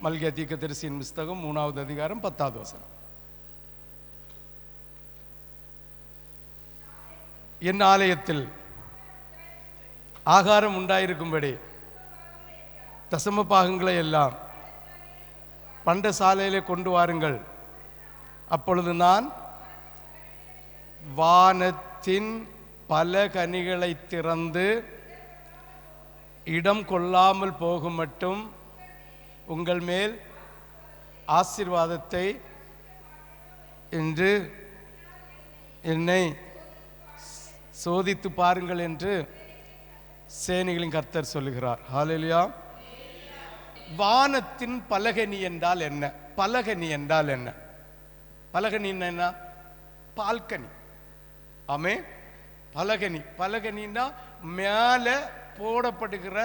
மல்கியா தீர்க்கதரிசியின் புஸ்தகம் 3வது அதிகாரம் 10வது வசனம். என் ஆலயத்தில் ஆகாரம் உண்டாயிருக்கும்படி தசம பாகங்களை எல்லாம் பண்டசாலையிலே கொண்டு வாருங்கள். அப்பொழுது நான் வானத்தின் பல கனிகளை திறந்து இடம் கொள்ளாமல் போகும் மட்டும் உங்கள் மேல் ஆசீர்வாதத்தை என்று என்னை சோதித்து பாருங்கள் என்று சேனைகளின் கர்த்தர் சொல்லுகிறார். ஹல்லேலூயா. வானத்தின் பலகனி என்றால் என்ன? பலகனி என்றால் என்ன? பலகனி என்ன? பால்கனி. ஆமே. பலகனி. பலகனின்னா மேலே போடப்படுகிற,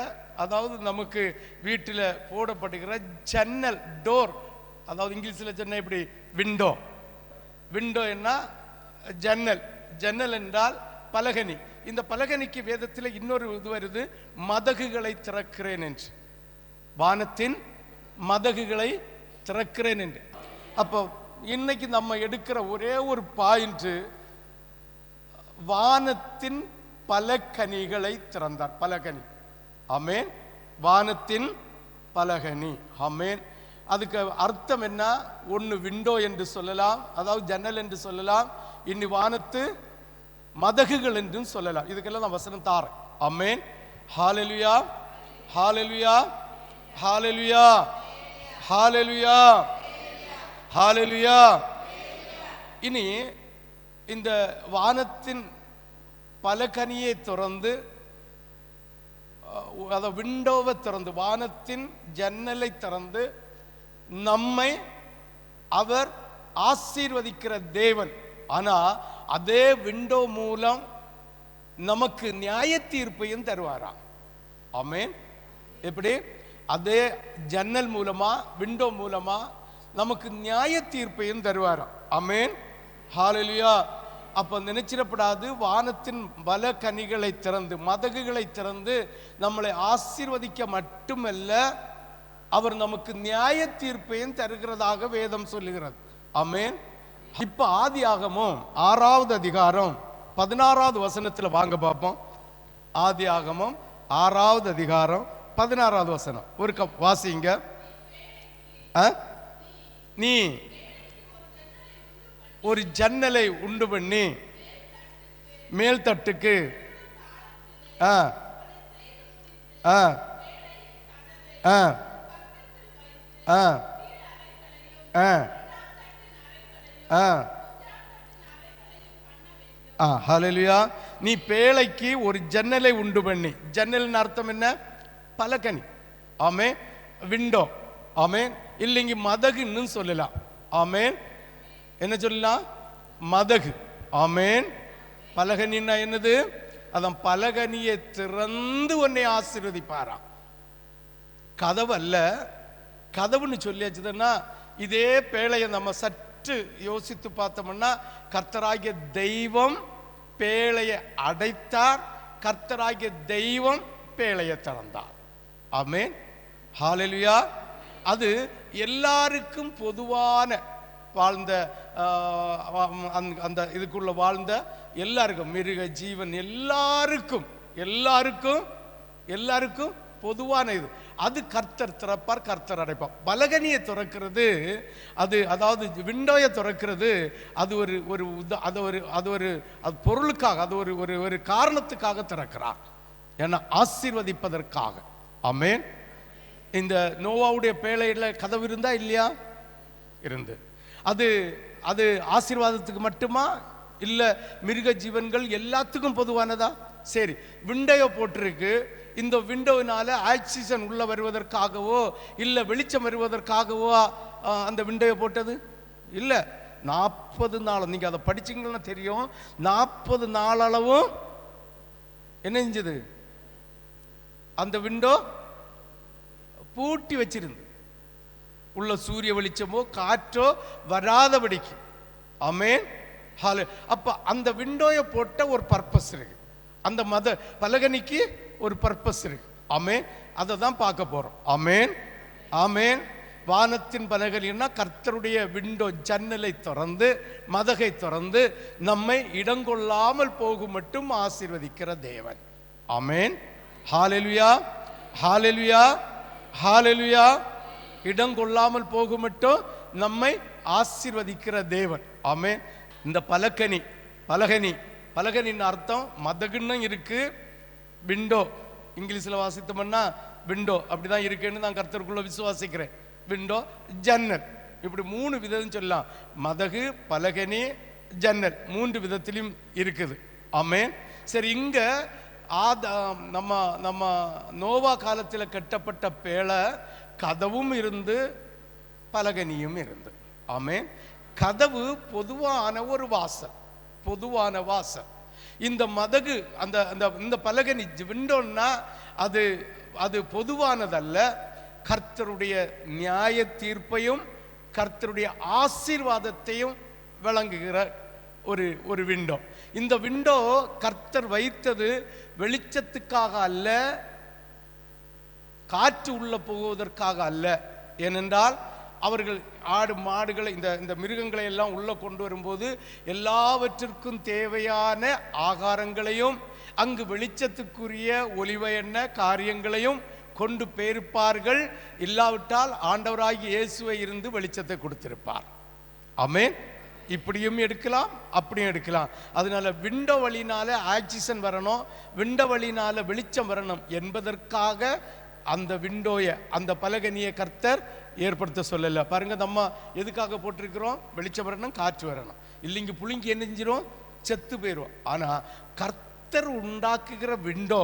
அதாவது நமக்கு வீட்டில் போடப்படுகிற ஜன்னல், டோர். அதாவது இங்கிலீஷில் சொன்ன இப்படி விண்டோ. விண்டோ என்ன? ஜன்னல். ஜன்னல் என்றால் பலகனி. இந்த பலகனிக்கு வேதத்தில் இன்னொரு இது வருது, மதகுகளை திறக்கிறேன் என்று. வானத்தின் மதகுகளை திறக்கிறேன் என்று. அப்போ இன்னைக்கு நம்ம எடுக்கிற ஒரே ஒரு பாயிண்ட், வானத்தின் பலகனிகளை திறந்தார். பலகனி. ஆமென். வானத்தின் பலகனி. ஆமென். அதுக்கு அர்த்தம் என்ன? ஒன்று விண்டோ என்று சொல்லலாம், அதாவது ஜன்னல் என்று சொல்லலாம். இன்னி வானத்து மதகுகள் என்றும் சொல்லலாம். இதுக்கெல்லாம் நான் வசனம் தாரேன். ஆமென். ஹல்லேலூயா. ஹல்லேலூயா. ஹல்லேலூயா. ஹல்லேலூயா. ஹல்லேலூயா. இனி இந்த வானத்தின் பலகனியை திறந்து, அத விண்டோவை திறந்து, வானத்தின் ஜன்னலை திறந்து நம்மை அவர் ஆசீர்வதிக்கிற தேவன். ஆனா அதே விண்டோ மூலம் நமக்கு நியாய தீர்ப்பையும் தருவாராம். ஆமென். எப்படி? அதே ஜன்னல் மூலமா, விண்டோ மூலமா நமக்கு நியாய தீர்ப்பையும் தருவாராம். ஆமென். ஹல்லேலூயா. அப்ப நினைச்சிடப்படாது, வானத்தின் பல கனிகளை திறந்து, மதகுகளை திறந்து நம்மளை ஆசீர்வதிக்க மட்டுமல்ல, அவர் நமக்கு நியாய தீர்ப்பையும் தருகிறதாக வேதம் சொல்லுகிறது. ஆமென். இப்ப ஆதியாகமம் 6வது அதிகாரம் 16வது வசனத்துல வாங்க பார்ப்போம். ஆதியாகமம் 6வது அதிகாரம் 16வது வசனம் ஒரு வாசிங்க. நீ ஒரு ஜன்னலை உண்டு பண்ணி மேல்தட்டுக்கு ஹல்லேலூயா. நீ பேழைக்கு ஒரு ஜன்னலை உண்டு பண்ணி. ஜன்னலின் அர்த்தம் என்ன? பலகனி. ஆமே. விண்டோ. ஆமேன். இல்லைங்க மதகுன்னு சொல்லலாம். ஆமேன். என்ன சொல்லலாம்? மதகு. ஆமேன். பலகனின்னா என்னது? அதான் பலகனியை திறந்து உன்னை ஆசீர்வதிப்பாராம். கதவு அல்ல. கதவுன்னு சொல்லியாச்சுன்னா, இதே பேழையை நம்ம சற்று யோசித்து பார்த்தோம்னா, கர்த்தராகிய தெய்வம் பேழையை அடைத்தார், கர்த்தராகிய தெய்வம் பேழையை திறந்தார். ஆமென். ஹல்லேலூயா. அது எல்லாருக்கும் பொதுவான வாழ்ந்த, அந்த இதுக்குள்ள வாழ்ந்த எல்லாருக்கும், மிருக ஜீவன் எல்லாருக்கும் எல்லாருக்கும் எல்லாருக்கும் பொதுவான இது. அது கர்த்தர் திறப்பார், கர்த்தர் அடைப்பார். பலகனியை திறக்கிறது அது, அதாவது விண்டோயை திறக்கிறது அது ஒரு பொருளுக்காக, அது ஒரு காரணத்துக்காக திறக்கிறார். ஏன்னா ஆசீர்வதிப்பதற்காக. ஆமென். இந்த நோவாவுடைய பேழையில கதவு இருந்தா இல்லையா? இருந்து. அது அது ஆசீர்வாதத்துக்கு மட்டுமா? இல்ல மிருக ஜீவன்கள் எல்லாத்துக்கும் பொதுவானதா? சரி, விண்டோவை போட்டிருக்கு. இந்த விண்டோவினால ஆக்சிஜன் உள்ள வருவதற்காகவோ இல்ல வெளிச்சம் வருவதற்காகவோ அந்த விண்டோவை போட்டது இல்ல. 40 நாள், நீங்க அதை படிச்சீங்கன்னா தெரியும், 40 நாள் அளவும் என்ன செஞ்சது? அந்த விண்டோ பூட்டி வச்சிருந்து, உள்ள சூரிய வெளிச்சமோ காற்றோ வராதபடிக்கு. ஆமென். அப்ப அந்த விண்டோயை போட்ட ஒரு பர்பஸ் இருக்கு, அந்த மத பலகனிக்கு ஒரு பர்பஸ் இருக்கு. ஆமென். அதை தான் பார்க்க போறோம். ஆமென். ஆமென். வானத்தின் பலகணின்னா கர்த்தருடைய விண்டோ, ஜன்னலை திறந்து மதகை திறந்து நம்மை இடங்கொள்ளாமல் போகும் மட்டும் ஆசீர்வதிக்கிற தேவன். ஆமென். ஹல்லேலூயா, ஹல்லேலூயா, ஹல்லேலூயா. இடங்கொள்ளாமல் போகும் மட்டும் நம்மை ஆசீர்வதிக்கிற தேவன். ஆமென். இந்த பலகனின் அர்த்தம் மதகுன்னு இருக்கு, விண்டோ இங்கிலீஷில் வாசித்தோம்னா விண்டோ அப்படிதான் இருக்குன்னு நான் கர்த்தருக்குள்ள விசுவாசிக்கிறேன். விண்டோ, ஜன்னல், இப்படி 3 விதம் சொல்லலாம். மதகு, பலகனி, ஜன்னல் 3 விதத்திலும் இருக்குது. ஆமென். சரி, இங்க நம்ம நோவா காலத்தில் கட்டப்பட்ட பேழை கதவும் இருந்து பலகனியும் இருந்து. ஆமென். கதவு பொதுவான ஒரு வாசல், பொதுவான வாசல். இந்த மதகு இந்த பலகனி விண்டோன்னா அது பொதுவானதல்ல, கர்த்தருடைய நியாய தீர்ப்பையும் கர்த்தருடைய ஆசீர்வாதத்தையும் வழங்குகிற ஒரு விண்டோ. இந்த விண்டோ கர்த்தர் வைத்தது வெளிச்சத்துக்காக அல்ல, காற்று உள்ள போவதற்காக அல்ல. ஏனென்றால் அவர்கள் ஆடு மாடுகளை இந்த மிருகங்களை எல்லாம் உள்ள கொண்டு வரும்போது எல்லாவற்றிற்கும் தேவையான ஆகாரங்களையும் அங்கு வெளிச்சத்துக்குரிய ஒலிவ எண்ணெய் காரியங்களையும் கொண்டு போயிருப்பார்கள். இல்லாவிட்டால் ஆண்டவராகிய இயேசுவை இருந்து வெளிச்சத்தை கொடுத்திருப்பார். ஆமென். இப்படியும் எடுக்கலாம், அப்படியும் எடுக்கலாம். அதனால விண்டோ வழினால ஆக்சிஜன் வரணும், விண்டோ வழினால வெளிச்சம் வரணும் என்பதற்காக அந்த விண்டோயை, அந்த பலகனியை கர்த்தர் ஏற்படுத்த சொல்லல. பாருங்க, நம்ம எதுக்காக போட்டிருக்கிறோம்? வெளிச்சம் வரணும், காற்று வரணும். இல்லைங்க புளிங்கி என்னஞ்சிரும், செத்து போயிடும். ஆனா கர்த்தர் உண்டாக்குகிற விண்டோ,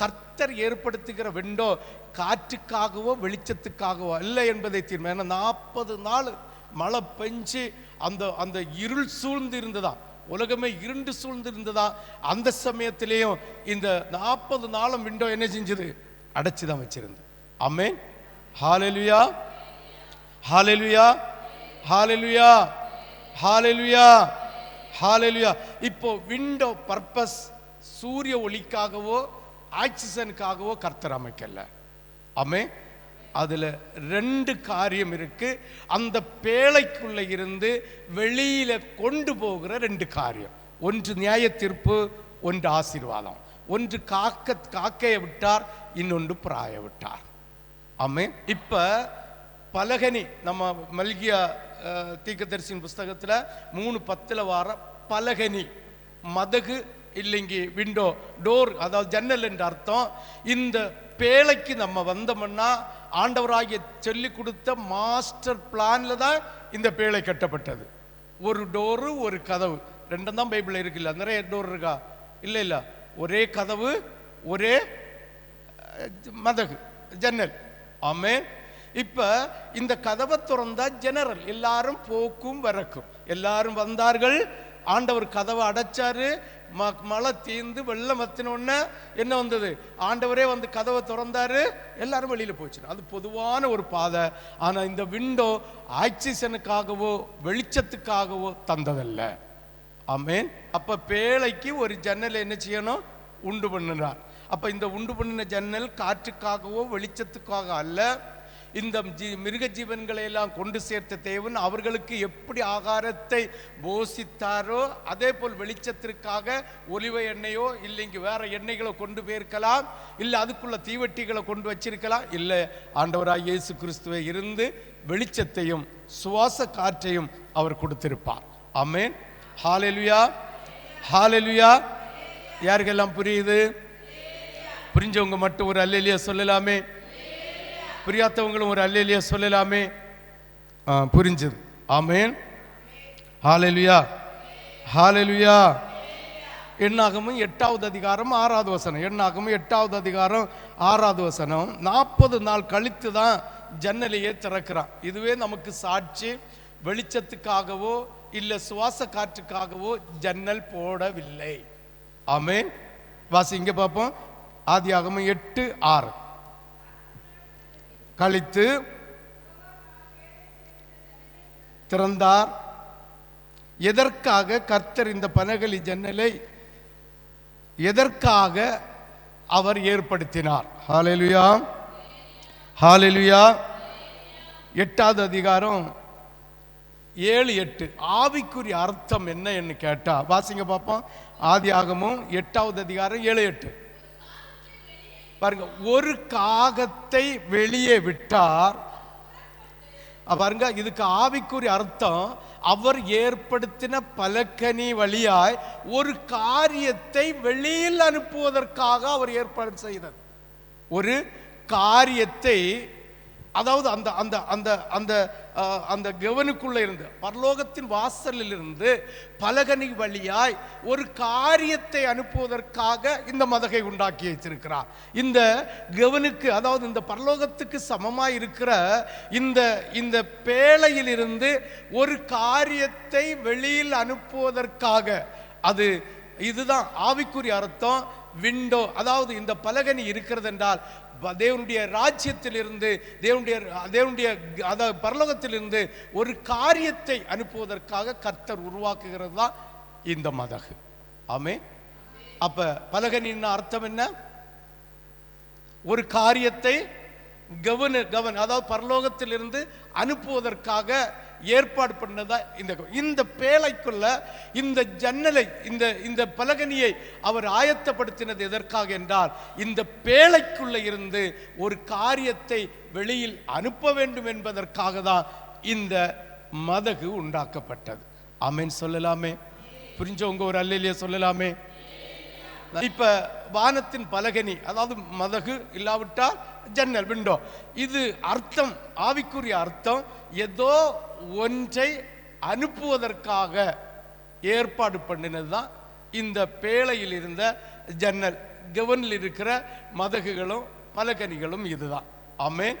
கர்த்தர் ஏற்படுத்துகிற விண்டோ காற்றுக்காகவோ வெளிச்சத்துக்காகவோ அல்ல என்பதை தீர்மானம். 40 நாள் மழை பெஞ்சு அந்த இருள் சூழ்ந்து இருந்ததா, உலகமே இருண்டு சூழ்ந்து இருந்ததா. அந்த சமயத்திலேயும் இந்த 40 நாளும் விண்டோ என்ன செஞ்சது? அடைச்சுதான் வச்சிருந்தது. ஆமென். ஹல்லேலூயா, ஹல்லேலூயா, ஹல்லேலூயா, ஹல்லேலூயா, ஹல்லேலூயா. இப்போ விண்டோ பர்பஸ் சூரிய ஒளிக்காகவோ ஆக்சிஜனுக்காகவோ கர்த்தர் அமைக்கல. ஆமென். அதுல 2 காரியம் இருக்கு. அந்த பேழைக்குள்ள இருந்து வெளியில கொண்டு போகிற 2 காரியம். ஒன்று நியாய தீர்ப்பு, ஒன்று ஆசீர்வாதம். ஒன்று காக்கையை விட்டார், இன்னொன்று பிராய விட்டார். ஆமென். இப்ப பலகனி, நம்ம மல்கியா தீர்க்கதரிசியின் புஸ்தகத்துல 3:10 வார பலகனி, மதகு இல்லைங்க விண்டோ, டோர், அதாவது ஜன்னல் என்ற அர்த்தம். இந்த பேழைக்கு நம்ம வந்தோம்னா ஆண்டவராகிய சொல்லி கொடுத்த மாஸ்டர் பிளான்ல தான் இந்த பேழை கட்டப்பட்டது. ஒரு டோரு, ஒரு கதவு, 2 தான் பைபிள்ல இருக்குல்ல. நிறைய டோர் இருக்கா? இல்ல, ஒரே கதவு, ஒரே மதகு, ஜன்னல். ஆமென். இப்ப இந்த கதவை திறந்தா ஜெனரல் எல்லாரும் போக்கும் வரக்கும், எல்லாரும் வந்தார்கள். ஆண்டவர் கதவை அடைச்சாரு. மழை தீர்ந்து வெள்ளம் வத்தினோடனே என்ன வந்தது? ஆண்டவரே வந்து கதவை திறந்தாரு, எல்லாரும் வெளியில போச்சு. அது பொதுவான ஒரு பாதை. ஆனா இந்த விண்டோ ஆக்சிஜனுக்காகவோ வெளிச்சத்துக்காகவோ தந்ததல்ல. ஆமென். அப்ப பேழைக்கு ஒரு ஜன்னல் என்ன செய்யணும்? உண்டு பண்ணினார். அப்ப இந்த உண்டு பண்ணின ஜன்னல் காற்றுக்காகவோ வெளிச்சத்துக்காக அல்ல. இந்த மிருக ஜீவன்களை எல்லாம் கொண்டு சேர்த்த தேவன் அவர்களுக்கு எப்படி ஆகாரத்தை போஷித்தாரோ அதே போல் வெளிச்சத்திற்காக ஒலிவ எண்ணெயோ இல்லைங்க வேற எண்ணெய்களை கொண்டு போயிருக்கலாம், இல்லை அதுக்குள்ள தீவட்டிகளை கொண்டு வச்சிருக்கலாம். இல்லை, ஆண்டவராய் இயேசு கிறிஸ்துவை இருந்து வெளிச்சத்தையும் சுவாச காற்றையும் அவர் கொடுத்திருப்பார். ஆமென். ஹல்லேலூயா, ஹல்லேலூயா. யாருக்கெல்லாம் புரியுது? புரிஞ்சவங்க மட்டும் ஒரு அல்லேலூயா சொல்லலாமே. புரியாதவங்களும் ஒரு அல்லேலூயா சொல்லலாமே. புரிஞ்சது. ஆமென். ஹல்லேலூயா, ஹல்லேலூயா. எண்ணாகமம் 8வது அதிகாரம் 6வது வசனம். எண்ணாகமம் 8வது அதிகாரம் 6வது வசனம். 40 நாள் கழித்து தான் ஜன்னலையே திறக்கிறான். இதுவே நமக்கு சாட்சி. வெளிச்சத்துக்காகவோ இல்ல சுவாச காற்றுக்காகவோ ஜன்னல் போடவில்லை. ஆமென். வாசி இங்க பார்ப்போம். ஆதியாகமம் 8:6. கழித்து திறந்தார். எதற்காக கர்த்தர் இந்த பனகலி ஜன்னலை எதற்காக அவர் ஏற்படுத்தினார்? ஹல்லேலூயா, ஹல்லேலூயா. 8வது அதிகாரம் 7-8 ஆவிக்குரிய அர்த்தம் என்ன கேட்டா வாசிங்க பார்ப்போம். ஆதியாகமம் 8வது அதிகாரம் 7-8 பாருங்க. ஒரு காகத்தை வெளியே விட்டார். பாருங்க, இதுக்கு ஆவிக்குரிய அர்த்தம் அவர் ஏற்படுத்தின பலகனி வழியாய் ஒரு காரியத்தை வெளியில் அனுப்புவதற்காக அவர் ஏற்பாடு செய்தது. ஒரு காரியத்தை, அதாவது அந்த அந்த அந்த அந்த அந்த கவனுக்குள்ள இருந்து பரலோகத்தின் வாசலில் இருந்து பலகனி வழியாய் ஒரு காரியத்தை அனுப்புவதற்காக இந்த மதகை உண்டாக்கி வைத்திருக்கிறார். இந்த கவனுக்கு, அதாவது இந்த பரலோகத்துக்கு சமமாய் இருக்கிற இந்த இந்த பேழையில் இருந்து ஒரு காரியத்தை வெளியில் அனுப்புவதற்காக, அது இதுதான் ஆவிக்குரிய அர்த்தம். விண்டோ, அதாவது இந்த பலகனி இருக்கிறது என்றால் தேவனுடைய ராஜ்யத்திலிருந்து தேவனுடைய அதாவது பரலோகத்திலிருந்து ஒரு காரியத்தை அனுப்புவதற்காக கர்த்தர் உருவாக்குகிறது தான் இந்த மதகு. ஆமே. அப்ப பலகனின் அர்த்தம் என்ன? ஒரு காரியத்தை கவன் அதாவது பரலோகத்திலிருந்து அனுப்புவதற்காக ஏற்பாடு பண்ணதா இந்த பேழைக்குள்ள இந்த ஜன்னலை இந்த பலகனியை அவர் ஆயத்தப்படுத்தினது எதற்காக என்றால் இந்த பேழைக்குள்ள இருந்து ஒரு காரியத்தை வெளியில் அனுப்ப வேண்டும் என்பதற்காக தான் இந்த மதகு உண்டாக்கப்பட்டது. ஆமென் சொல்லலாமே? புரிஞ்சவங்க ஒரு அல்லேலூயா சொல்லலாமே? இப்ப வானத்தின் பலகனி, அதாவது மதகு இல்லாவிட்டால் ஜன்னல், விண்டோ. இது அர்த்தம், ஆவிக்குரிய அர்த்தம் ஏதோ ஒன்றை அனுப்புவதற்காக ஏற்பாடு பண்ணினதுதான் இந்த பேழையில் இருந்த ஜன்னல், கவனில் இருக்கிற மதகுகளும் பலகனிகளும் இதுதான். ஆமென்.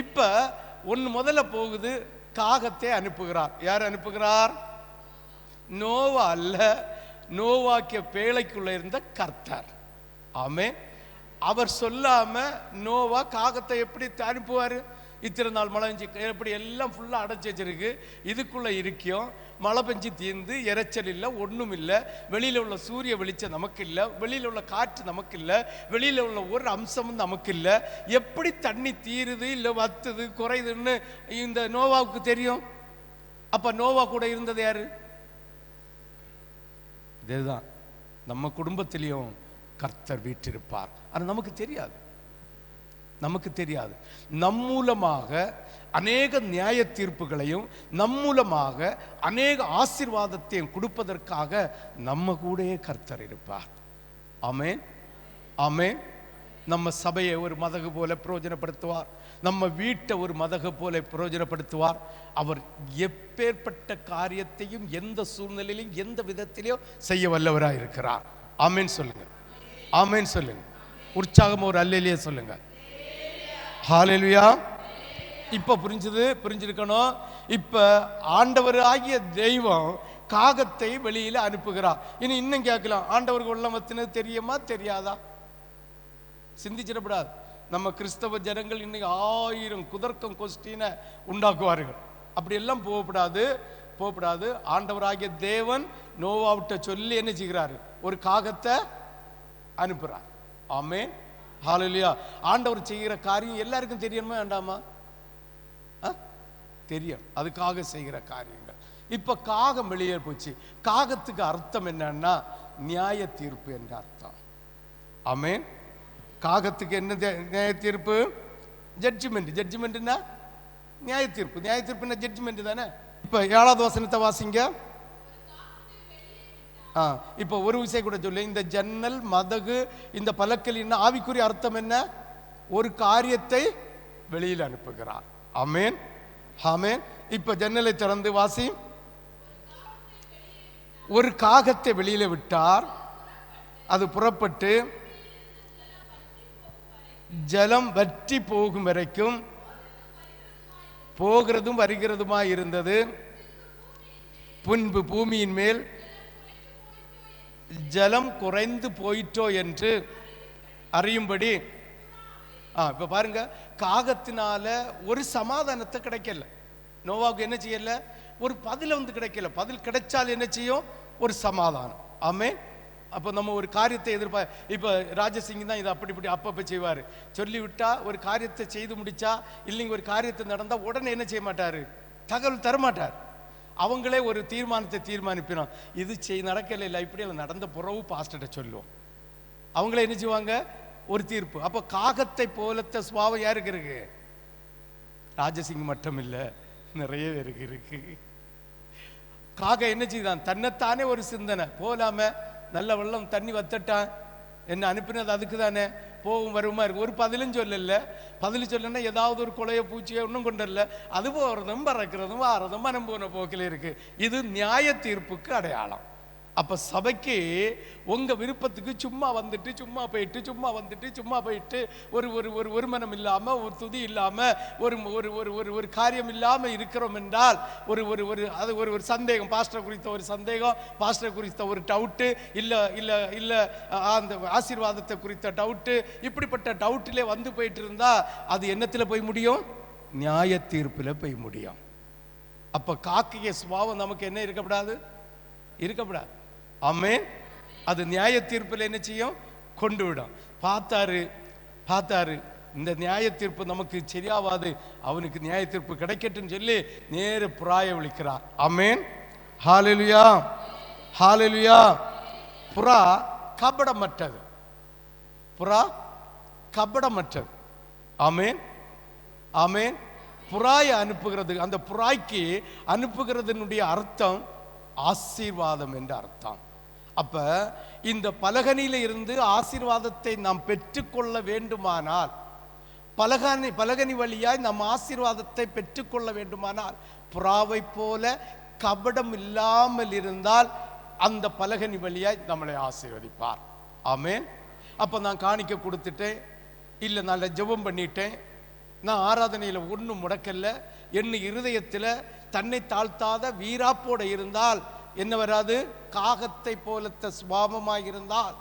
இப்ப ஒன்னு முதல்ல போகுது, காகத்தை அனுப்புகிறார். யார் அனுப்புகிறார்? நோவா அல்ல, நோவாக்கிய பேழைக்குள்ள இருந்த கர்த்தர். ஆமென். அவர் சொல்லாம நோவா காகத்தை எப்படி அனுப்புவாரு? இத்தனை நாள் மழை பெஞ்சு எப்படி எல்லாம் ஃபுல்லா அடைச்சி வச்சிருக்கு, இதுக்குள்ள இருக்கியும் மழை பெஞ்சு தீர்ந்து இறைச்சல் இல்லை, ஒன்றும் இல்லை, வெளியில உள்ள சூரிய வெளிச்சம் நமக்கு இல்லை, வெளியில உள்ள காற்று நமக்கு இல்லை, வெளியில உள்ள ஒரு அம்சமும் நமக்கு இல்லை, எப்படி தண்ணி தீருது இல்லை வத்துது குறையுதுன்னு இந்த நோவாவுக்கு தெரியும். அப்ப நோவா கூட இருந்தது யாரு? இதுதான் நம்ம குடும்பத்திலையும் கர்த்தர் வீற்றிருப்பார். அது நமக்கு தெரியாது, நமக்கு தெரியாது. நம் மூலமாக அநேக நியாய தீர்ப்புகளையும் நம் மூலமாக அநேக ஆசீர்வாதத்தையும் கொடுப்பதற்காக நம்ம கூடயே கர்த்தர் இருப்பார். ஆமென், ஆமென். நம்ம சபையை ஒரு மதகு போல பிரயோஜனப்படுத்துவார், நம்ம வீட்டை ஒரு மதகு போல பிரயோஜனப்படுத்துவார். அவர் எப்பேற்பட்ட காரியத்தையும் எந்த சூழ்நிலையிலும் எந்த விதத்திலையும் செய்ய வல்லவராக இருக்கிறார். ஆமென் சொல்லுங்க, ஆமென் சொல்லுங்க. உற்சாகமா ஒரு அல்லேலூயா சொல்லுங்க. ஹல்லேலூயா. இப்ப புரிஞ்சிருக்கணும். இப்ப ஆண்டவர் ஆகிய தெய்வம் காகத்தை வெளியில அனுப்புகிறார். இன்னும் கேட்கலாம், ஆண்டவருக்கு உள்ளமத்தினது தெரியுமா தெரியாதா? சிந்திச்சிடப்படாது. நம்ம கிறிஸ்தவ ஜனங்கள் இன்னைக்கு 1000 குதர்க்கம் கொஸ்டினை உண்டாக்குவார்கள். அப்படி எல்லாம் போகப்படாது. ஆண்டவராகிய தேவன் நோவாவிட்ட சொல்லி என்ன செய்கிறாரு? ஒரு காகத்தை அனுப்புறார். ஆமென், ஹல்லேலூயா. ஆண்டவர் செய்கிற காரியம் எல்லாருக்கும் தெரியணுமா வேண்டாமா? தெரியும், அதுக்காக செய்கிற காரியங்கள். இப்ப காகம் வெளியே போச்சு. காகத்துக்கு அர்த்தம் என்னன்னா நியாய தீர்ப்பு என்ற அர்த்தம். ஆமென். காகத்துக்கு என்ன நியாய தீர்ப்பு? ஜட்ஜ்மெண்ட். ஜட்ஜ்மெண்ட்னா நியாய தீர்ப்பு. நியாய தீர்ப்புனா ஜட்ஜ்மெண்ட் தானே. இப்ப 7வது வசனத்தை வாசிங்க. இப்ப ஒரு விஷயம் கூட சொல்லு. இந்த ஜன்னல் மதகு இந்த பலக்கலின் ஆவிக்குரிய அர்த்தம் என்ன? ஒரு காரியத்தை வெளியில் அனுப்புகிறார். ஆமென், ஆமென். இப்ப ஜன்னலை திறந்து வாசி. ஒரு காகத்தை வெளியில விட்டார், அது புறப்பட்டு ஜலம் வற்றி போகும் வரைக்கும் போகிறதும் வருகிறதுமாய் இருந்தது. பின்பு பூமியின் மேல் ஜலம் குறைந்து போயிட்டோ என்று அறியும்படி. இப்ப பாருங்க, காகத்தினால ஒரு சமாதானத்தை கிடைக்கல. நோவாவுக்கு என்ன செய்யல? ஒரு பதில் கிடைக்கல. பதில் கிடைச்சால் என்ன செய்யும்? ஒரு சமாதானம். ஆமென், அப்போ நம்ம ஒரு காரியத்தை இப்போ ராஜசிங் தான் இதை அப்படி இப்படி அப்பப்போ செய்வார். சொல்லிவிட்டா ஒரு காரியத்தை செய்து முடிச்சா, இல்லைங்க ஒரு காரியத்தை நடந்தால் உடனே என்ன செய்ய மாட்டார், தகவல் தரமாட்டார். அவங்களே ஒரு தீர்மானத்தை தீர்மானிப்பினோம், இது நடக்கல இல்லை, இப்படி எல்லாம் நடந்த புறவு பாஸ்டர்கிட்ட சொல்லுவோம். அவங்களே என்ன செய்வாங்க, ஒரு தீர்ப்பு. அப்போ காகத்தை போலத்த சுபாவம் யாருக்கு இருக்கு? ராஜசிங் மட்டும் இல்லை, நிறைய பேருக்கு இருக்கு. காகம் என்ன செய்தான், தன்னைத்தானே ஒரு சிந்தனை, போலாம நல்ல வெள்ளம் தண்ணி வத்தட்டான், என்ன அனுப்பினது அதுக்கு தானே, போகும் வருமா இருக்கு. ஒரு பதிலும் சொல்லல, பதில் சொல்லனா ஏதாவது ஒரு கொலைய பூச்சியை ஒன்றும் கொண்டல, அது போகிறதும் பறக்கிறதும் வாரதும் மனம் போன போக்கில் இருக்கு. இது நியாய தீர்ப்புக்கு அடையாளம். அப்போ சபைக்கு உங்கள் விருப்பத்துக்கு சும்மா வந்துட்டு சும்மா போயிட்டு சும்மா வந்துட்டு சும்மா போயிட்டு ஒரு ஒரு ஒரு ஒரு மனம் இல்லாமல், ஒரு துதி இல்லாமல், ஒரு ஒரு ஒரு ஒரு ஒரு காரியம் இல்லாமல் இருக்கிறோம் என்றால், ஒரு ஒரு ஒரு அது ஒரு ஒரு சந்தேகம், பாஸ்டரை குறித்த ஒரு சந்தேகம், பாஸ்டரை குறித்த ஒரு டவுட்டு, இல்லை இல்லை இல்லை அந்த ஆசீர்வாதத்தை குறித்த டவுட்டு, இப்படிப்பட்ட டவுட்டிலே வந்து போயிட்டு இருந்தால் அது என்னத்தில் போய் முடியும், நியாய தீர்ப்பில் போய் முடியும். அப்போ காக்கைய சுபாவம் நமக்கு என்ன இருக்கக்கூடாது, இருக்கப்படாது. ஆமென். அது நியாய தீர்ப்பில் என்ன செய்யும், கொண்டு விடும். பார்த்தாரு இந்த நியாய தீர்ப்பு நமக்கு சரியாவாது, அவனுக்கு நியாய தீர்ப்பு கிடைக்கட்டும் சொல்லி நேர புறாய விழிக்கிறார். ஆமென். ஹல்லேலூயா, ஹல்லேலூயா. புறா கபடமற்றது, புறா கபடமற்றது. ஆமென், ஆமென். புறாய அனுப்புகிறது, அந்த புறாய்க்கு அனுப்புகிறதுனுடைய அர்த்தம் ஆசீர்வாதம் என்ற அர்த்தம். அப்ப இந்த பலகனில இருந்து ஆசீர்வாதத்தை நாம் பெற்றுக்கொள்ள வேண்டுமானால், பலகனி வழியாய் நாம் ஆசீர்வாதத்தை பெற்றுக்கொள்ள வேண்டுமானால், புறாவை போல கபடம் இல்லாமல் இருந்தால் அந்த பலகனி வழியாய் நம்மளை ஆசீர்வதிப்பார். ஆமென். அப்போ நான் காணிக்க கொடுத்துட்டேன், இல்லை நான் ஜெபம் பண்ணிட்டேன், நான் ஆராதனையில் ஒன்றும் முடக்கல்ல, என் இருதயத்தில் தன்னை தாழ்த்தாத வீராப்போட இருந்தால் என்ன வராது, காகத்தை போலத்த சுபாவமாக இருந்தால்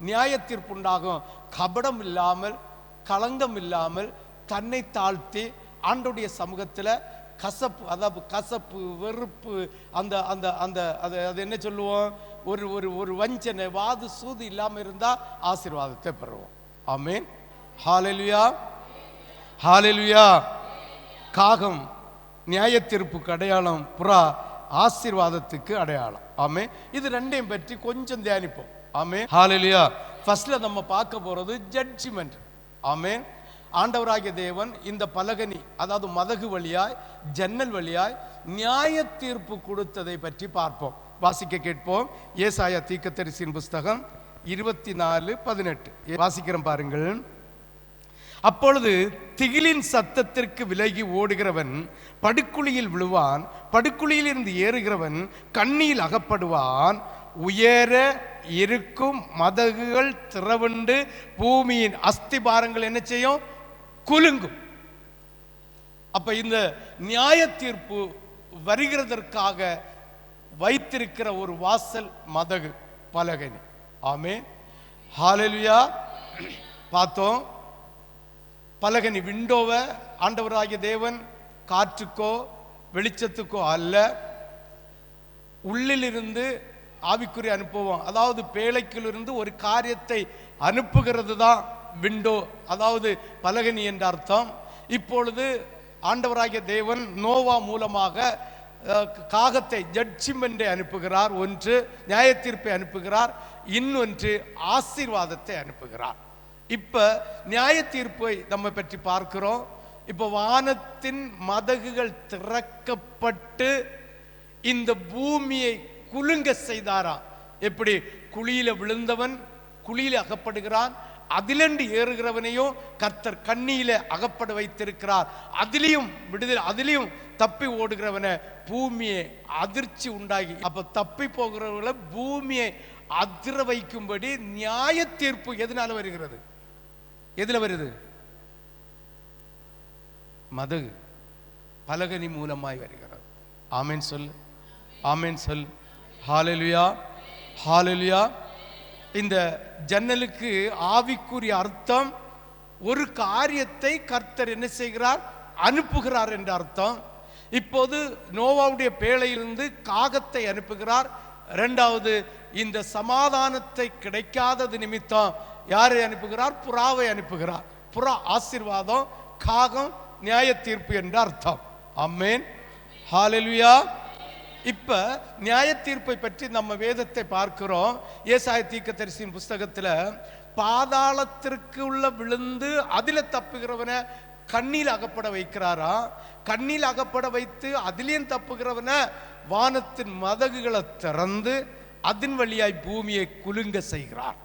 நியாய தீர்ப்புண்டாகும். கபடம் இல்லாமல், களங்கம் இல்லாமல், தன்னை தாழ்த்தி ஆண்டோடைய சமூகத்தில் கசப்பு, அதாவது கசப்பு, வெறுப்பு, அந்த அந்த அந்த அது என்ன சொல்லுவோம், ஒரு ஒரு ஒரு வஞ்சனை, வாது சூது இல்லாமல் இருந்தால் ஆசீர்வாதத்தை பெறுவோம். ஆமென். ஹல்லேலூயா, ஹல்லேலூயா. காகம் நியாய தீர்ப்புக்கு அடையாளம், புறா ஆசீர்வாதத்துக்கு அடையாளம். ஆமே. இது ரெண்டையும் பற்றி கொஞ்சம் தியானிப்போம். ஆமே, ஹல்லேலூயா. ஃபர்ஸ்ட்ல நம்ம பார்க்க போறது ஜட்ஜ்மெண்ட். ஆமே. ஆண்டவராகிய தேவன் இந்த பலகனி, அதாவது மதகு வழியாய், ஜன்னல் வழியாய் நியாய தீர்ப்பு கொடுத்ததை பற்றி பார்ப்போம். வாசிக்க கேட்போம். ஏசாயா தீர்க்கதரிசியின் புஸ்தகம் 24:18 வாசிக்கிறோம் பாருங்கள். அப்பொழுது திகிலின் சத்தத்திற்கு விலகி ஓடுகிறவன் படுக்குழியில் விழுவான், படுக்குழியில் இருந்து ஏறுகிறவன் கண்ணியில் அகப்படுவான். உயர இருக்கும் மதகுகள் திறவுண்டு பூமியின் அஸ்திபாரங்கள் என்ன செய்யும், குலுங்கும். அப்ப இந்த நியாய தீர்ப்பு வருகிறதற்காக வைத்திருக்கிற ஒரு வாசல் மதகு, பலகனி. ஆமென், ஹல்லேலூயா. பார்த்தோம், பலகனி விண்டோவை ஆண்டவராகிய தேவன் காற்றுக்கோ வெளிச்சத்துக்கோ அல்ல, உள்ளிலிருந்து ஆவிக்குறி அனுப்புவோம், அதாவது பேழைக்கிலிருந்து ஒரு காரியத்தை அனுப்புகிறது தான் விண்டோ, அதாவது பலகனி என்ற அர்த்தம். இப்பொழுது ஆண்டவராகிய தேவன் நோவா மூலமாக காகத்தை, ஜட்ஜ்மெண்டை அனுப்புகிறார். ஒன்று நியாய தீர்ப்பை அனுப்புகிறார், இன்னொன்று ஆசீர்வாதத்தை அனுப்புகிறார். இப்ப நியாய தீர்ப்பை நம்ம பற்றி பார்க்கிறோம். இப்ப வானத்தின் மதகுகள் திறக்கப்பட்டு இந்த பூமியை குலுங்க செய்தாராம். எப்படி குழியில விழுந்தவன் குழியில அகப்படுகிறான், அதிலண்டு ஏறுகிறவனையும் கர்த்தர் கண்ணியில அகப்பட வைத்திருக்கிறார். அதிலையும் விடுதலை, அதிலையும் தப்பி ஓடுகிறவனை பூமியை அதிர்ச்சி உண்டாகி, அப்ப தப்பி போகிறவர்களை பூமியை அதிர வைக்கும்படி நியாய தீர்ப்பு எதனால வருகிறது, எதுல வருது, மதகு பலகனி மூலமாய் வருகிறது. ஆமென் சொல், ஆமென் சொல். ஹல்லேலூயா, ஹல்லேலூயா. இந்த ஜன்னலுக்கு ஆவிக்குரிய அர்த்தம் ஒரு காரியத்தை கர்த்தர் என்ன செய்கிறார், அனுப்புகிறார் என்ற அர்த்தம். இப்போது நோவாவுடைய பேழையிலிருந்து காகத்தை அனுப்புகிறார், இரண்டாவது, இந்த சமாதானத்தை கிடைக்காதது நிமித்தம் யாரை அனுப்புகிறார்? புறாவை அனுப்புகிறார். புறா ஆசீர்வாதம், காகம் நியாய தீர்ப்பு என்ற அர்த்தம். ஆமென், ஹல்லேலூயா. இப்ப நியாய தீர்ப்பை பற்றி நம்ம வேதத்தை பார்க்கிறோம். ஏசாயா தீர்க்கதரிசியின் புஸ்தகத்துல பாதாளத்திற்கு உள்ள விழுந்து அதில தப்புகிறவனை கண்ணில் அகப்பட வைக்கிறாரா, கண்ணில் அகப்பட வைத்து அதிலேயும் தப்புகிறவன வானத்தின் மதகுகளை திறந்து அதன் வழியாய் பூமியை குலுங்க செய்கிறார்.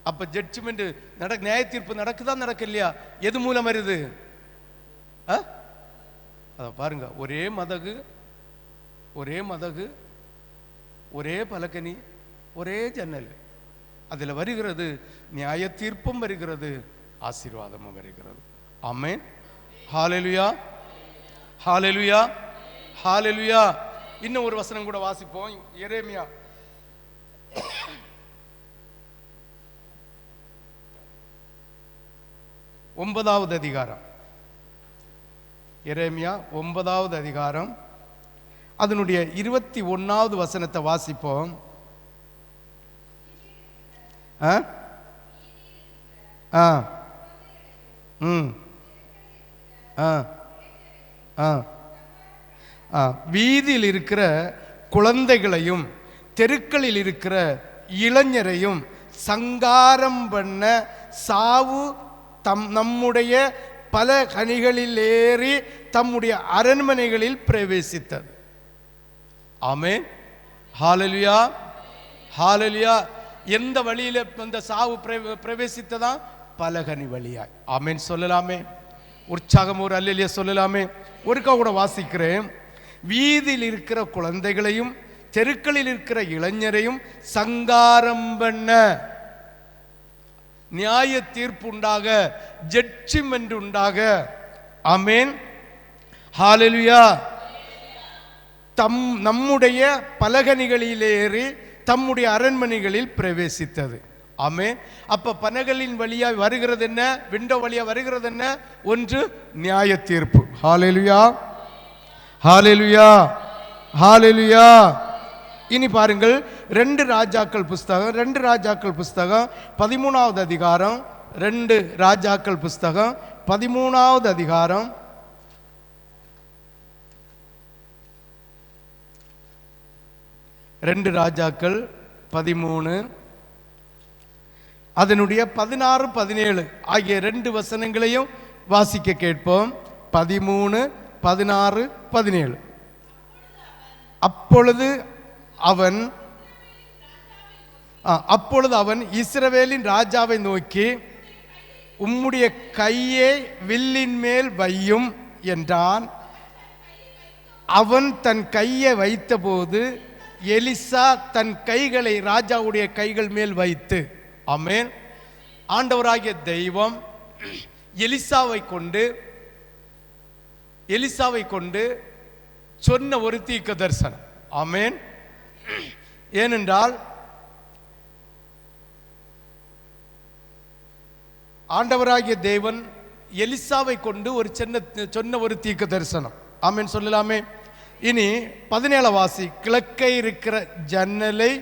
அப்ப ஜட்ஜ்மெண்ட் நியாய தீர்ப்பு நடக்குதா நடக்கலையா? எது மூலம் வருது? அத பாருங்க, ஒரே மதகு, ஒரே மதகு, ஒரே பலகனி, ஒரே ஜன்னல். அதில் வருகிறது நியாய தீர்ப்பும் வருகிறது, ஆசீர்வாதமும் வருகிறது. ஆமென், ஹல்லேலூயா, ஹல்லேலூயா, ஹல்லேலூயா. இன்னும் ஒரு வசனம் கூட வாசிப்போம். எரேமியா 9வது அதிகாரம். எரேமியா 9வது அதிகாரம், அதனுடைய 21வது வசனத்தை வாசிப்போம். வீதியில் இருக்கிற குழந்தைகளையும் தெருக்களில் இருக்கிற இளைஞரையும் சங்காரம் பண்ண சாவு நம்முடைய பல கனிகளில் ஏறி தம்முடைய அரண்மனைகளில் பிரவேசித்தது. ஆமென், ஹல்லேலூயா, ஹல்லேலூயா. எந்த வழியில அந்த சாவு பிரவேசித்ததா? பலகனி வழியாய். ஆமென் சொல்லலாமே, உற்சாகம் ஒரு அல்லேலூயா சொல்லலாமே. ஒருக்கா கூட வாசிக்கிறேன். வீதியில் இருக்கிற குழந்தைகளையும் தெருக்களில் இருக்கிற இளைஞரையும் சங்காரம் பண்ண, நியாய தீர்ப்பு உண்டாக, ஜட்ஜ்மென்ட் உண்டாக. ஆமென், ஹல்லேலூயா. நம்முடைய பலகணிகளில் ஏறி தம்முடைய அரண்மனைகளில் பிரவேசித்தது. ஆமென். அப்ப பலகலின் வழியாய் வருகிறது என்ன? விண்டோ வழியா வருகிறது என்ன? ஒன்று நியாய தீர்ப்பு. ஹல்லேலூயா, ஹல்லேலூயா, ஹல்லேலூயா. இனி பாருங்கள், 2 ராஜாக்கள் புஸ்தகம், 2 ராஜாக்கள் புஸ்தகம் 13வது அதிகாரம், 2 ராஜாக்கள் புஸ்தகம் 13வது அதிகாரம், 2 ராஜாக்கள் 13 அதனுடைய 16, 17 ஆகிய 2 வசனங்களையும் வாசிக்க கேட்போம். 13, 16, 17. அப்பொழுது அவன் இஸ்ரவேலின் ராஜாவை நோக்கி, உம்முடைய கையை வில்லின் மேல் வையும் என்றான். அவன் தன் கையை வைத்தபோது எலிசா தன் கைகளை ராஜாவுடைய கைகள் மேல் வைத்து, ஆமென், ஆண்டவராகிய தெய்வம் எலிசாவை கொண்டு சொன்ன ஒரு தீர்க்க தரிசனம். ஆமென். ஏனென்றால் ஆண்டவராகிய தேவன் எலிசாவை கொண்டு சொன்ன ஒரு தீர்க்க தரிசனம். ஆமென் சொல்லலாமே. இனி 17 வாசி. கிழக்கே இருக்கிற ஜன்னலை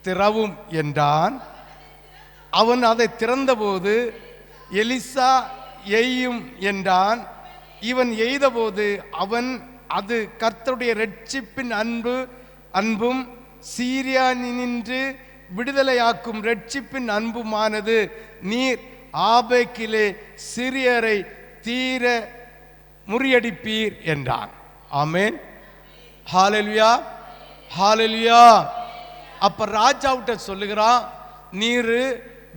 திறவும் என்றான். அவன் அதை திறந்தபோது எலிசா எய்யும் என்றான். இவன் எய்தபோது அது கர்த்தருடைய இரட்சிப்பின் அன்பும் சீரியானின்று விடுதலையாக்கும் இரட்சிப்பின் அன்புமானது. நீர் ஆபேக்கிலே சிறியரை தீர முறியடிப்பீர் என்றான். ஆமென், ஹல்லேலூயா, ஹல்லேலூயா. அப்ப ராஜாவிட்ட சொல்லுகிறான், நீர்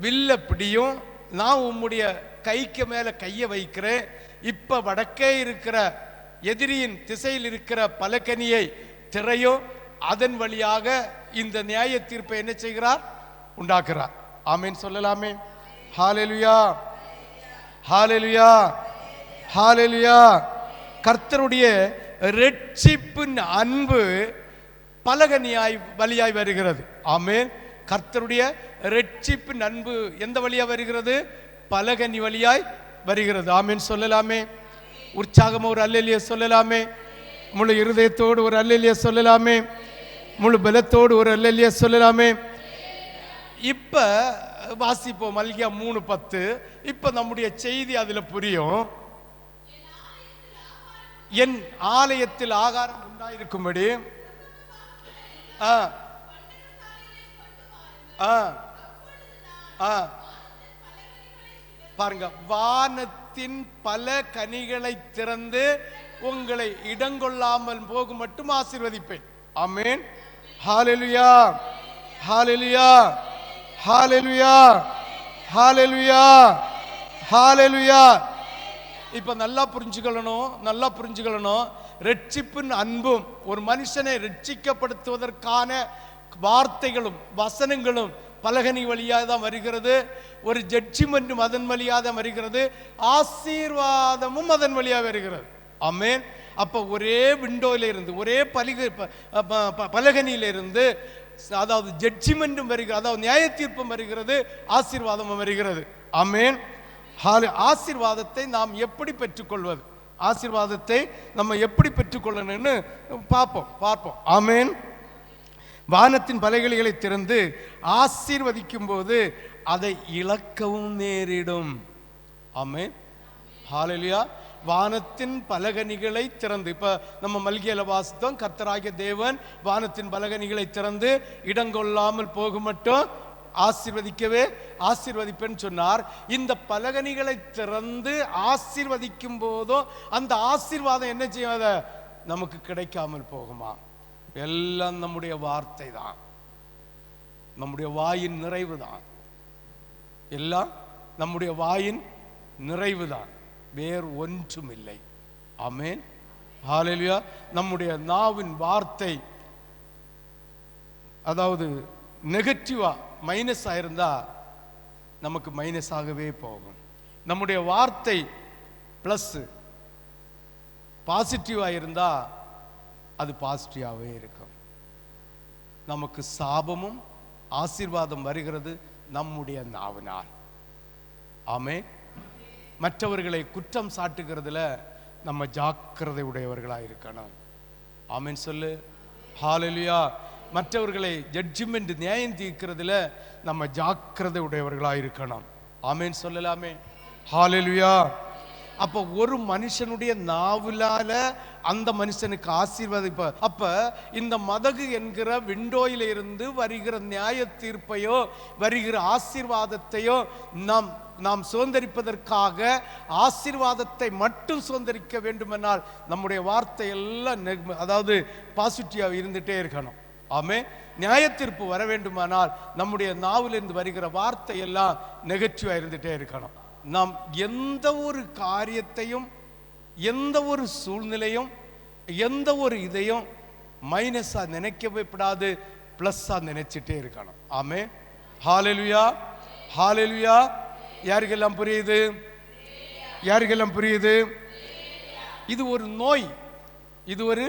வில்ல பிடியும், நான் உம்முடைய கைக்கு மேல கையை வைக்கிறேன். இப்ப வடக்கே இருக்கிற எதிரியின் திசையில் இருக்கிற பலகனியை திரையும், அதன் வழியாக இந்த நியாய தீர்ப்பை என்ன செய்கிறார்? உண்டாக்குறார். ஆமென் சொல்லலாமே. ஹல்லேலூயா, ஹல்லேலூயா, ஹல்லேலூயா. கர்த்தருடைய இரட்சிப்பின் அன்பு பலகனியாய் வழியாய் வருகிறது. ஆமென். கர்த்தருடைய இரட்சிப்பின் அன்பு எந்த வழியா வருகிறது? பலகனி வழியாய் வருகிறது. ஆமென் சொல்லலாமே. உற்சாகமா ஒரு அல்லேலூயா சொல்லலாமே. முழு இருதயத்தோடு ஒரு அல்லேலூயா சொல்லலாமே. முழு பலத்தோடு ஒரு அல்லேலூயா சொல்லலாமே. இப்ப வாசிப்போம் மல்கியா 3:10. இப்ப நம்முடைய செய்தி அதுல புரியும். என் ஆலயத்தில் ஆகாரம் உண்டாயிருக்கும்படி பாருங்க, வானத்தின் பல கனிகளை திறந்து உங்களை இடங்கொள்ளாமல் போகும் மட்டும் ஆசீர்வதிப்பேன். ஆமென். ஹல்லேலூயா, ஹல்லேலூயா, ஹல்லேலூயா, ஹல்லேலூயா, ஹல்லேலூயா. இப்ப நல்லா புரிஞ்சுக்கணும். ரட்சிப்பின் அன்பும் ஒரு மனுஷனை ரட்சிக்கப்படுத்துவதற்கான வார்த்தைகளும் வசனங்களும் பலகனி வழியாக தான் வருகிறது. ஒரு ஜட்ஜ்மென்ட்டும் அதன் வழியாக தான் வருகிறது. ஆசீர்வாதமும் அதன் வழியாக வருகிறது. ஆமென். அப்ப ஒரே விண்டோல இருந்து, ஒரே பலகனியில இருந்து, அதாவது ஜட்ஜ்மென்ட்டும் வருகிறது, அதாவது நியாய தீர்ப்பும் வருகிறது, ஆசீர்வாதமும் வருகிறது. ஆமென். ஆசீர்வாதத்தை நாம் எப்படி பெற்றுக்கொள்வது, ஆசீர்வாதத்தை நம்ம எப்படி பெற்றுக்கொள்ளணும்னு பார்ப்போம். ஆமென். வானத்தின் பலகைகளை திறந்து ஆசீர்வதிக்கும் போது அதை இழக்கவும் நேரிடும். ஆமென். ஹல்லேலூயா. வானத்தின் பலகணிகளை திறந்து, இப்ப நம்ம மல்கியால வாசித்தோம், கர்த்தராகிய தேவன் வானத்தின் பலகணிகளை திறந்து இடங்கொள்ளாமல் போகும் மட்டும் ஆசீர்வதிப்பேன்னு சொன்னார். இந்த பலகணிகளை திறந்து ஆசீர்வதிக்கும் போதும் அந்த ஆசீர்வாதம் என்ன செய்யாத நமக்கு கிடைக்காமல் போகுமா? எல்லாம் நம்முடைய வார்த்தை தான், நம்முடைய வாயின் நிறைவு தான். எல்லாம் நம்முடைய வாயின் நிறைவு தான், வேறு ஒன்றும் இல்லை. ஆமென். ஹல்லேலூயா. நம்முடைய நாவின் வார்த்தை அதாவது நெகட்டிவா மைனஸ் ஆயிருந்தா நமக்கு மைனஸ் ஆகவே போகும். நம்முடைய வார்த்தை பிளஸ் பாசிட்டிவா இருந்தா அது பாசிட்டிவாகவே இருக்கும். நமக்கு சாபமும் ஆசீர்வாதம் வருகிறது நம்முடைய நாவினால். ஆமென். மற்றவர்களை குற்றம் சாட்டுகிறதுல நம்ம ஜாக்கிரதை உடையவர்களாக இருக்கணும். ஆமென் சொல்லு. ஹல்லேலூயா. மற்றவர்களை ஜட்ஜ்மெண்ட் நியாயம் தீர்க்கிறதுல நம்ம ஜாக்கிரதை உடையவர்களாக இருக்கணும். ஆமென் சொல்லலாமே. ஹல்லேலூயா. அப்ப ஒரு மனுஷனுடைய நாவிலால அந்த மனுஷனுக்கு ஆசீர்வாதிப்ப, அப்ப இந்த மதகு என்கிற விண்டோயில இருந்து வருகிற நியாய தீர்ப்பையோ வருகிற ஆசீர்வாதத்தையோ நாம் சுதந்திரிப்பதற்காக ஆசீர்வாதத்தை மட்டும் சுதந்திரிக்க வேண்டுமென்றால் நம்முடைய வார்த்தை எல்லாம் அதாவது பாசிட்டிவா இருந்துட்டே இருக்கணும். ஆமே. நியாய தீர்ப்பு வர வேண்டுமானால் நம்முடைய நாவிலிருந்து வருகிற வார்த்தை எல்லாம் நெகட்டிவா இருந்துட்டே இருக்கணும். நாம் எந்த ஒரு காரியத்தையும், எந்த ஒரு சூழ்நிலையும், எந்த ஒரு இதையும் மைனஸா நினைக்கவே கூடாது, பிளஸ்ஸா நினைச்சிட்டே இருக்கணும். ஆமே. ஹல்லேலூயா, ஹல்லேலூயா. யாருக்கெல்லாம் புரியுது? யாருக்கெல்லாம் புரியுது? இது ஒரு நோய், இது ஒரு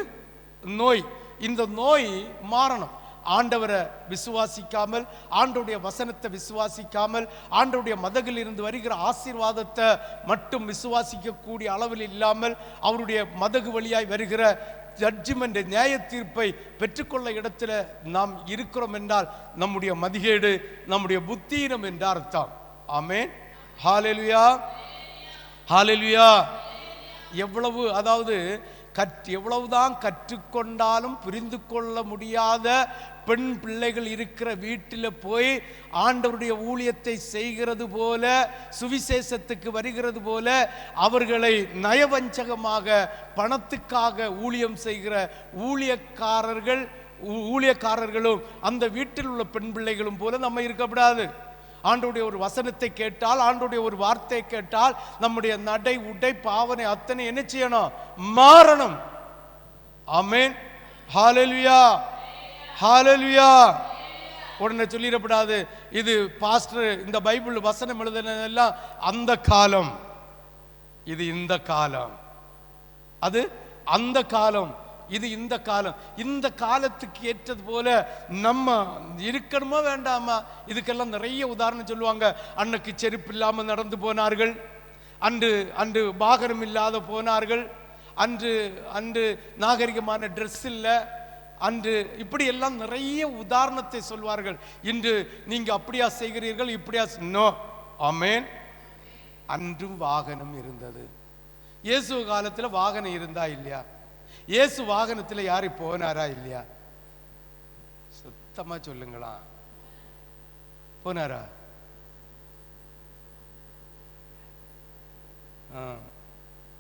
நோய். இந்த நோய் மாறணும். ஆண்டவரை விசுவாசிக்காமல், ஆண்டவருடைய வசனத்தை விசுவாசிக்காமல், ஆண்டவருடைய மதகில் இருந்து வருகிற ஆசீர்வாதத்தை மட்டும் விசுவாசிக்க கூடிய அளவில் இல்லாமல், அவருடைய மதகு வழியாய் வருகிற ஜட்ஜ்மெண்ட் நியாய தீர்ப்பை பெற்றுக்கொள்ள இடத்துல நாம் இருக்கிறோம் என்றால் நம்முடைய மதிகேடு, நம்முடைய புத்தீனம் என்ற அர்த்தம். ஆமென். ஹல்லேலூயா, ஹல்லேலூயா. எவ்வளவு, அதாவது எவ்வளவுதான் கற்றுக்கொண்டாலும் புரிந்து கொள்ள முடியாத பெண் பிள்ளைகள் இருக்கிற வீட்டில் போய் ஆண்டவருடைய ஊழியத்தை செய்கிறது போல, சுவிசேஷத்துக்கு வருகிறது போல, அவர்களை நயவஞ்சகமாக பணத்துக்காக ஊழியம் செய்கிற ஊழியக்காரர்களும் அந்த வீட்டில் உள்ள பெண் பிள்ளைகளும் போல நம்ம இருக்கக்கூடாது. ஆண்டவருடைய ஒரு வசனத்தை கேட்டால், ஆண்டவருடைய ஒரு வார்த்தை கேட்டால் நம்முடைய நடை, உடை, பாவனை அத்தனை என்ன செய்யணும்? மாறணும். ஆமென். ஹல்லேலூயா, ஹல்லேலூயா. உடனே சொல்லிடப்படாது, இது பாஸ்டர் இந்த பைபிள் வசனம் எழுதினதெல்லாம் அந்த காலம், இது இந்த காலம், அது அந்த காலம், இது இந்த காலம். இந்த காலத்துக்கு ஏற்றது போல நம்ம இருக்கணுமா வேண்டாமா? இதுக்கெல்லாம் நிறைய உதாரணம் சொல்லுவாங்க. அன்னைக்கு செருப்பு இல்லாமல் நடந்து போனார்கள், அன்று வாகனம் இல்லாத போனார்கள், அன்று நாகரிகமான ட்ரெஸ் இல்லை, அன்று இப்படி எல்லாம் நிறைய உதாரணத்தை சொல்வார்கள். இன்று நீங்க அப்படியா செய்கிறீர்கள், இப்படியா? நோ. ஆமென். அன்றும் வாகனம் இருந்தது. இயேசு காலத்துல வாகனம் இருந்தா இல்லையா? இயேசு வாகனத்துல யாரு போனாரா இல்லையா? சுத்தமா சொல்லுங்களா, போனாரா?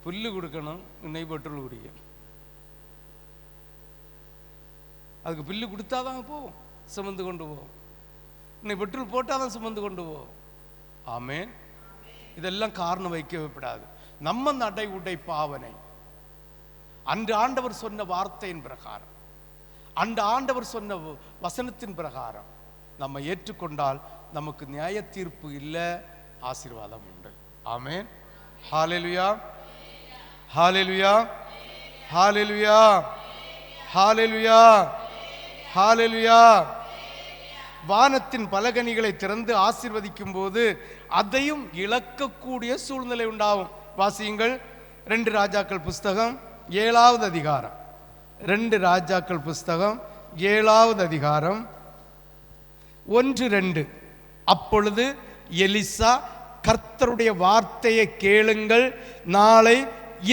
புல்லு கொடுக்கணும், இன்னைக்கு பெட்ரோல் குடிக்கணும். அதுக்கு புல்லு கொடுத்தாதான் போவோம், சுமந்து கொண்டு போவோம். இன்னைக்கு பெட்ரோல் போட்டாதான் சுமந்து கொண்டு போவோம். ஆமென். இதெல்லாம் காரணம் வைக்கப்படாது. நம்ம நடை உடை பாவனை அன்று ஆண்டவர் சொன்ன வார்த்தையின் பிரகாரம், அன்று ஆண்டவர் சொன்ன வசனத்தின் பிரகாரம் நம்ம ஏற்றுக்கொண்டால் நமக்கு நியாய தீர்ப்பு இல்லை, ஆசீர்வாதம் உண்டு. ஆமென். ஹல்லேலூயா, ஹல்லேலூயா, ஹல்லேலூயா, ஹல்லேலூயா, ஹல்லேலூயா. வானத்தின் பலகணிகளை திறந்து ஆசீர்வதிக்கும் போது அதையும் இழக்கக்கூடிய சூழ்நிலை உண்டாகும். வாசியுங்கள் 2 ராஜாக்கள் புஸ்தகம் 7வது அதிகாரம். 2 ராஜாக்கள் புஸ்தகம் 7வது அதிகாரம் 1-2. அப்பொழுது எலிசா, கர்த்தருடைய வார்த்தையை கேளுங்கள், நாளை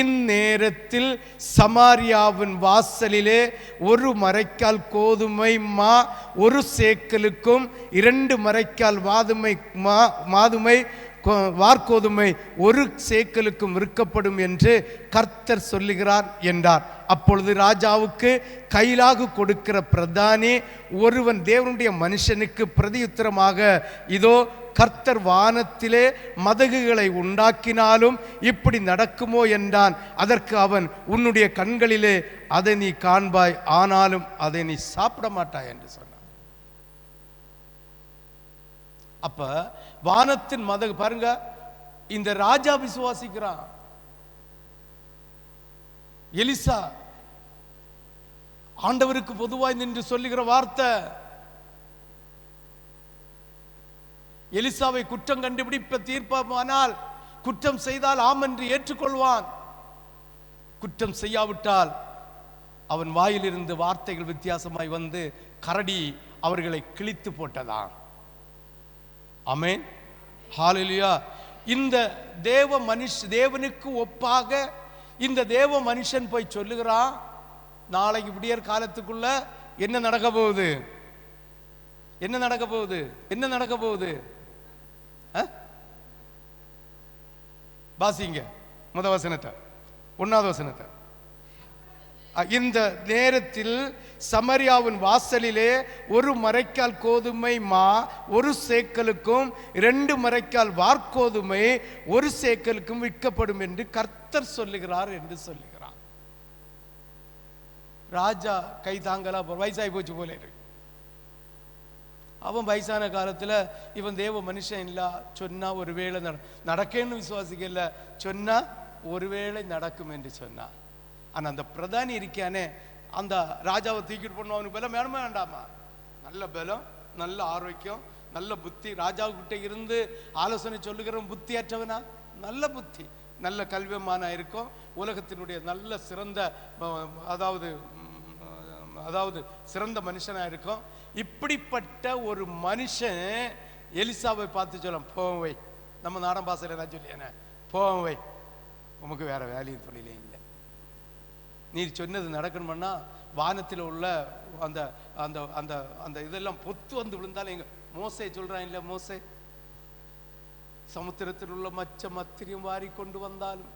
இந்நேரத்தில் சமாரியாவின் வாசலிலே 1 மரைக்கால் கோதுமை மா 1 சேக்கலுக்கும் 2 மரைக்கால் மாதுமை வார்கோதுமை 1 சேக்கலுக்கும் விற்கப்படும் என்று கர்த்தர் சொல்லுகிறார் என்றார். அப்பொழுது ராஜாவுக்கு கைலாகு கொடுக்கிற பிரதானி ஒருவன் தேவனுடைய மனுஷனுக்கு பிரதியுத்தரமாக, இதோ கர்த்தர் வானத்திலே மதகுகளை உண்டாக்கினாலும் இப்படி நடக்குமோ என்றான். அதற்கு அவன், உன்னுடைய கண்களிலே அதை நீ காண்பாய், ஆனாலும் அதை நீ சாப்பிட மாட்டாய் என்று சொன்னான். அப்ப வானத்தின் மதகு பாருங்க, இந்த ராஜா விசுவாசிக்கிறான். எலிசா ஆண்டவருக்கு பொதுவாய் நின்று சொல்லுகிற வார்த்தை, எலிசாவை குற்றம் கண்டுபிடிப்ப தீர்ப்பானால் குற்றம் செய்தால் ஆம் என்று ஏற்றுக்கொள்வான், குற்றம் செய்யாவிட்டால் அவன் வாயிலிருந்து வார்த்தைகள் வித்தியாசமாய் வந்து கரடி அவர்களை கிழித்து போட்டதான். ஆமென். ஹல்லேலூயா. இந்த தேவனுக்கு ஒப்பாக இந்த தேவ மனுஷன் போய் சொல்லுகிறான், நாளைக்கு விடியற் காலத்துக்குள்ள என்ன நடக்க போகுது, என்ன நடக்க போகுது, என்ன நடக்க போகுது? வாசிங்க முதல் வசனத்தை, 1வது வசனத்தை. இந்த நேரத்தில் சமரியாவின் வாசலிலே 1 மரைக்கால் கோதுமை மா 1 சேக்கலுக்கும் 2 மரைக்கால் வார்கோதுமை 1 சேக்கலுக்கும் விற்கப்படும் என்று கர்த்தர் சொல்லுகிறார் என்று சொல்லுகிறார். ராஜா கை தாங்கலா, வயசாகி போச்சு போல இருக்கு. அவன் வயசான காலத்தில் இவன் தேவ மனுஷன் இல்ல, சொன்னா ஒருவேளை நடக்கேன்னு விசுவாசிக்கல, சொன்னா ஒருவேளை நடக்கும் என்று சொன்னான். ஆனா அந்த பிரதானி இருக்கானே, அந்த ராஜாவை தூக்கிட்டு போன அவனுக்கு பலம் வேணுமா வேண்டாமா? நல்ல பலம், நல்ல ஆரோக்கியம், நல்ல புத்தி. ராஜாவுக்கிட்ட இருந்து ஆலோசனை சொல்லுகிற புத்தியற்றவனா? நல்ல புத்தி, நல்ல கல்விமானா இருக்கும், உலகத்தினுடைய நல்ல சிறந்த அதாவது சிறந்த மனுஷனா இருக்கும். இப்படிப்பட்ட ஒரு மனுஷன் எலிசாவை பார்த்து சொல்ல, போவை, நம்ம நாடன் பாசையில் நான் சொல்லியேன, போவை, உமக்கு வேற வேலையும் தொழிலே இல்லை, நீர் சொன்னது நடக்கணும்னா வானத்தில் உள்ள அந்த அந்த அந்த அந்த இதெல்லாம் பொத்து வந்து விழுந்தாலும் எங்க மோசே சொல்றான் இல்ல, மோசே சமுத்திரத்தில் உள்ள மச்ச மத்திரியும் வாரி கொண்டு வந்தாலும்,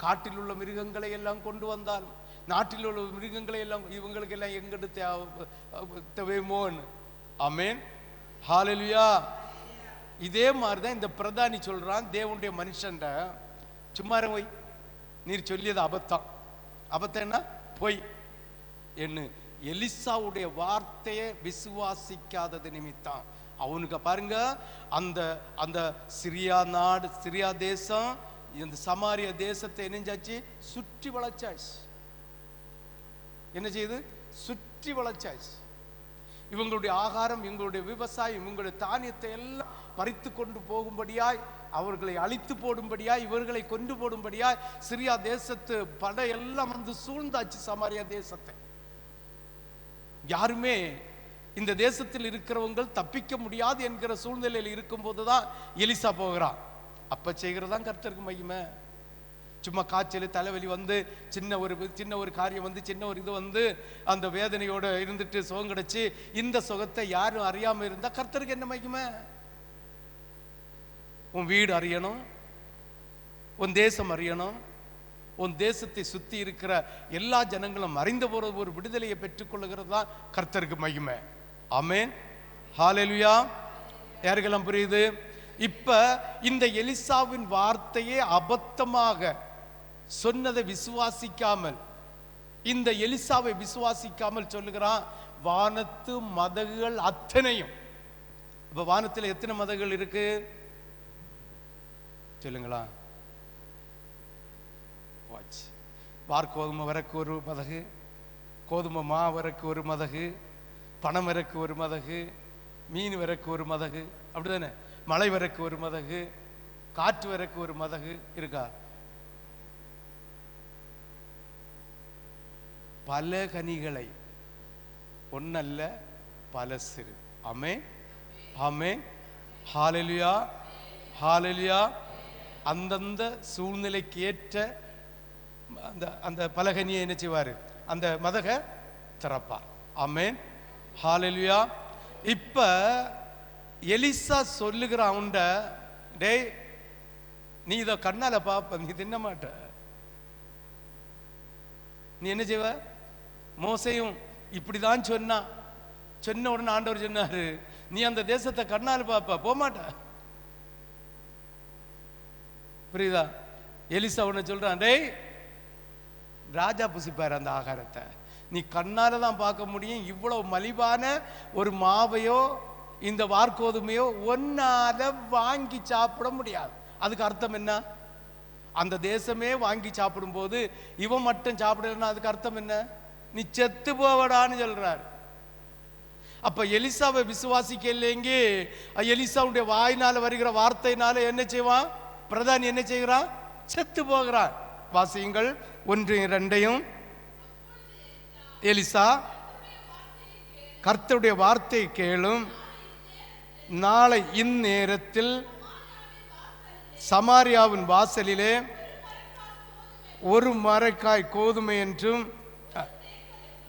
காட்டில் உள்ள மிருகங்களை எல்லாம் கொண்டு வந்தாலும், நாட்டில் உள்ள மிருகங்களை எல்லாம் இவங்களுக்கு எல்லாம் எங்கிட்டு தேவைமோன்னு. ஆமென். ஹல்லேலூயா. இதே மாதிரிதான் இந்த பிரதானி சொல்றான் தேவனுடைய மனுஷன், சும்மா போய் நீர் சொல்லியது அபத்தம், அபத்தம் என்ன போய் என்ன எலிசாவுடைய வார்த்தையை விசுவாசிக்காதது நிமித்தம் அவனுக்கு பாருங்க, அந்த அந்த சிரியா நாடு, சிரியா தேசம், இந்த சமாரிய தேசத்தை என்னஞ்சாச்சு, சுற்றி வளைச்சாச்சு. என்ன செய்யுது? சுற்றி வளைச்சாச்சு. இவங்களுடைய ஆகாரம், இவங்களுடைய விவசாயம், இவங்களுடைய தானியத்தை எல்லாம் பறித்து கொண்டு போகும்படியாய், அவர்களை அழித்து போடும்படியாய், இவர்களை கொண்டு போடும்படியாய் சிரியா தேசத்து படை எல்லாம் வந்து சூழ்ந்தாச்சு சமாரியா தேசத்தை. யாருமே இந்த தேசத்தில் இருக்கிறவங்க தப்பிக்க முடியாது என்கிற சூழ்நிலையில் இருக்கும்போது தான் எலிசா போகிறான். அப்ப செய்கிறதான் கர்த்தருக்கு மகிமை. சும்மா காய்ச்சல் தலைவலி வந்து சின்ன ஒரு காரியம் வந்து சின்ன ஒரு இது வந்து அந்த வேதனையோட இருந்துட்டு சுகம் கிடைச்சு இந்த சுகத்தை யாரும் அறியாம இருந்தா கர்த்தருக்கு என்ன மகிமை? உன் வீடு அறியணும், உன் தேசம் அறியணும், உன் தேசத்தை சுத்தி இருக்கிற எல்லா ஜனங்களும் அறிந்த போறது ஒரு விடுதலையை பெற்றுக்கொள்ளுகிறது தான் கர்த்தருக்கு மகிமை. ஆமென், ஹல்லேலூயா. யாருக்கெல்லாம் புரியுது? இப்ப இந்த எலிசாவின் வார்த்தையே அபத்தமாக சொன்னதை விசுவாசிக்காமல், இந்த எலிசாவை விசுவாசிக்காமல் சொல்லுகிறான் வானத்து மதகுகள் அத்தனையும். இப்ப வானத்தில் எத்தனை மதகுகள் இருக்கு சொல்லுங்களா? வார்கோதுமை வரக்கு ஒரு மதகு, கோதுமை மா வரக்கு ஒரு மதகு, பணம் வரக்கு ஒரு மதகு, மீன் வரக்கு ஒரு மதகு, அப்படிதானே? மழை வரக்கு ஒரு மதகு, காற்று வரக்கு ஒரு மதகு இருக்கா? பல கனிகளை ஒன்னல்ல பல சிறு. ஆமென், ஆமென், ஹல்லேலூயா, ஹல்லேலூயா. அந்தந்த சூழ்நிலைக்கு ஏற்ற அந்த அந்த பலகனியை என்ன செய்வாரு? அந்த மதக திறப்பார். ஆமென், ஹல்லேலூயா. இப்ப எலிசா சொல்லுகிற அவன்ட, டேய் நீ இத கண்ணால பாப்ப, நீ தின்ன மாட்ட, நீ என்ன செய்வ? மோசையும் இப்படிதான் சொன்ன உடனே ஆண்டவர் சொன்னாரு, நீ அந்த தேசத்தை கண்ணால பாப்ப, போமாட்ட. புரியுதா? எலிசா உன்னை சொல்றான், டேய் ராஜா புசிப்பாரு அந்த ஆகாரத்தை, நீ கண்ணால தான் பார்க்க முடியும். இவ்வளவு மலிவான ஒரு மாவையோ இந்த வார்கோதுமையோ ஒன்னால வாங்கி சாப்பிட முடியாது. அதுக்கு அர்த்தம் என்ன? அந்த தேசமே வாங்கி சாப்பிடும் போது இவன் மட்டும் சாப்பிடலன்னா அதுக்கு அர்த்தம் என்ன? நீ செத்து போவடான்னு சொல்றாரு. அப்ப எலிசாவை விசுவாசிக்க இல்லைங்க, எலிசாவுடைய வாயினால வருகிற வார்த்தையினால என்ன செய்வான்? பிரதானி என்ன செய்கிறான்? செத்து போகிறான். வாசியுங்கள் 1:2. எலிசா, கர்த்தருடைய வார்த்தை கேளும், நாளை இந்நேரத்தில் சமாரியாவின் வாசலிலே ஒரு மரக்காய் கோதுமை என்றும்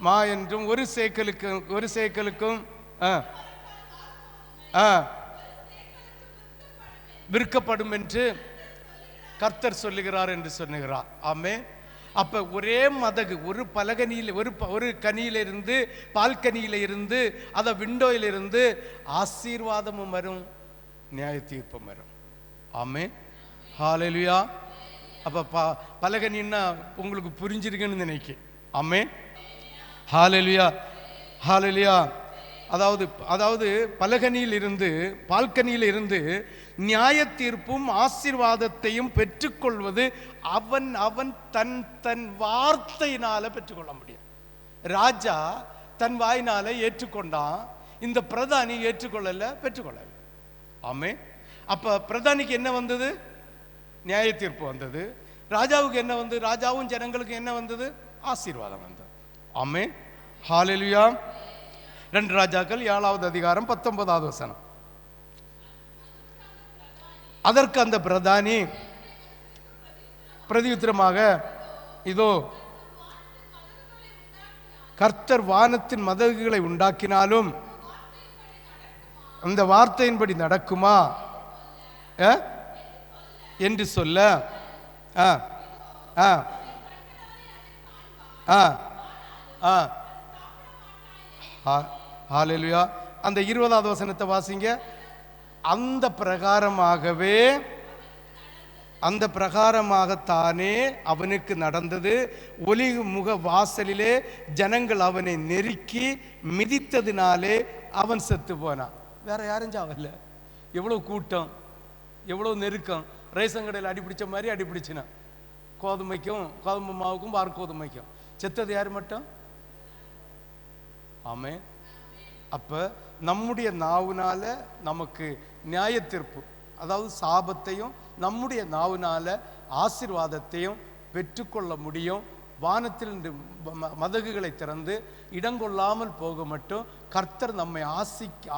மா என்றும் ஒரு சேக்கலுக்கும் விற்கப்படும் என்று கர்த்தர் சொல்லுகிறார் என்று சொன்னுகிறார். ஆமென். அப்ப ஒரே மதகு, ஒரு பலகனியில் ஒரு கனியிலிருந்து, பால்கனியில இருந்து, அத விண்டோயில இருந்து ஆசீர்வாதமும் வரும், நியாய தீர்ப்பும் வரும். ஆமென், ஹல்லேலூயா. அப்ப பலகனின்னா உங்களுக்கு புரிஞ்சிருக்குன்னு நினைக்கிறேன். ஆமென், ஹல்லேலூயா, ஹல்லேலூயா. அதாவது பலகனியில் இருந்து, பால்கனியில் இருந்து நியாய தீர்ப்பும் ஆசீர்வாதத்தையும் பெற்றுக்கொள்வது அவன் தன் வார்த்தையினால பெற்றுக்கொள்ள முடியும். ராஜா தன் வாயினால ஏற்றுக்கொண்டான், இந்த பிரதானி ஏற்றுக்கொள்ளல, பெற்றுக்கொள்ளல. ஆமென். அப்ப பிரதானிக்கு என்ன வந்தது? நியாய தீர்ப்பு வந்தது. ராஜாவுக்கு என்ன வந்தது? ராஜாவும் ஜனங்களுக்கு என்ன வந்தது? ஆசீர்வாதம் வந்தது. ஆமென், ஹல்லேலூயா. 2 ராஜாக்கள் 7வது அதிகாரம் 19வது வசனம். அதற்கு அந்த பிரதானி பிரதியுத்தரமாக, இதோ கர்த்தர் வானத்தின் மதகுகளை உண்டாக்கினாலும் அந்த வார்த்தையின்படி நடக்குமா என்று சொல்ல, ஹல்லேலூயா. அந்த 20வது வசனத்தை வாசிங்க. அந்த பிரகாரமாகத்தானே அவனுக்கு நடந்தது. ஒலிவு முக வாசலிலே ஜனங்கள் அவனை நெருக்கி மிதித்ததினாலே அவன் செத்து போனான். வேற யாரும் சாவல்ல. எவ்வளவு கூட்டம், எவ்வளவு நெருக்கம். ரேஷன் கடையில் அடிப்பிடிச்ச மாதிரி அடிப்பிடிச்சினா, கோதுமை மாவுக்கும் வார்கோதுமைக்கும். செத்தது யார் மட்டும்? ஆமென். அப்ப நம்முடைய நாவுனால நமக்கு நியாய தீர்ப்பு, அதாவது சாபத்தையும், நம்முடைய நாவுனால ஆசீர்வாதத்தையும் பெற்றுக்கொள்ள முடியும். வானத்தில் மதகுகளை திறந்து இடங்கொள்ளாமல் போக மட்டும் கர்த்தர் நம்மை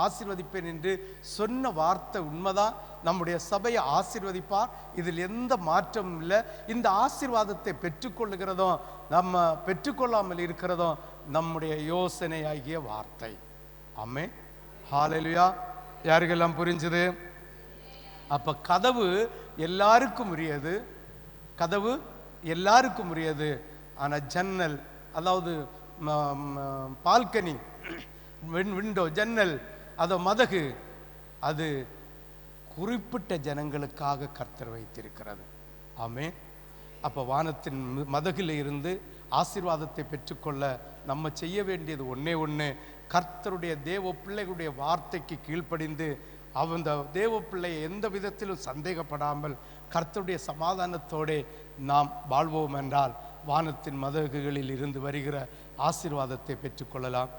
ஆசீர்வதிப்பேன் என்று சொன்ன வார்த்தை உண்மைதான். நம்முடைய சபையை ஆசீர்வதிப்பார், இதில் எந்த மாற்றமும் இல்லை. இந்த ஆசீர்வாதத்தை பெற்றுக்கொள்ளுகிறதும் நம்ம பெற்றுக்கொள்ளாமல் இருக்கிறதும் நம்முடைய யோசனையாகிய வார்த்தை. ஆமென், ஹல்லேலூயா. யாருக்கெல்லாம் புரிஞ்சுது? அப்ப கதவு எல்லாருக்கும் உரியது, கதவு எல்லாருக்கும் உரியது. ஆனால் ஜன்னல், அதாவது பால்கனி, விண்டோ, ஜன்னல், அதோ மதகு, அது குறிப்பிட்ட ஜனங்களுக்காக கர்த்தர் வைத்திருக்கிறது. ஆமென். அப்போ வானத்தின் மதகில் இருந்து ஆசீர்வாதத்தை பெற்றுக்கொள்ள நம்ம செய்ய வேண்டியது ஒன்றே ஒன்று, கர்த்தருடைய தேவ பிள்ளைகளுடைய வார்த்தைக்கு கீழ்ப்படிந்து அந்த தேவ பிள்ளையை எந்த விதத்திலும் சந்தேகப்படாமல் கர்த்தருடைய சமாதானத்தோடு நாம் வாழ்வோம் என்றால் வானத்தின் மதகுகளில் இருந்து வருகிற ஆசீர்வாதத்தை பெற்றுக்கொள்ளலாம்.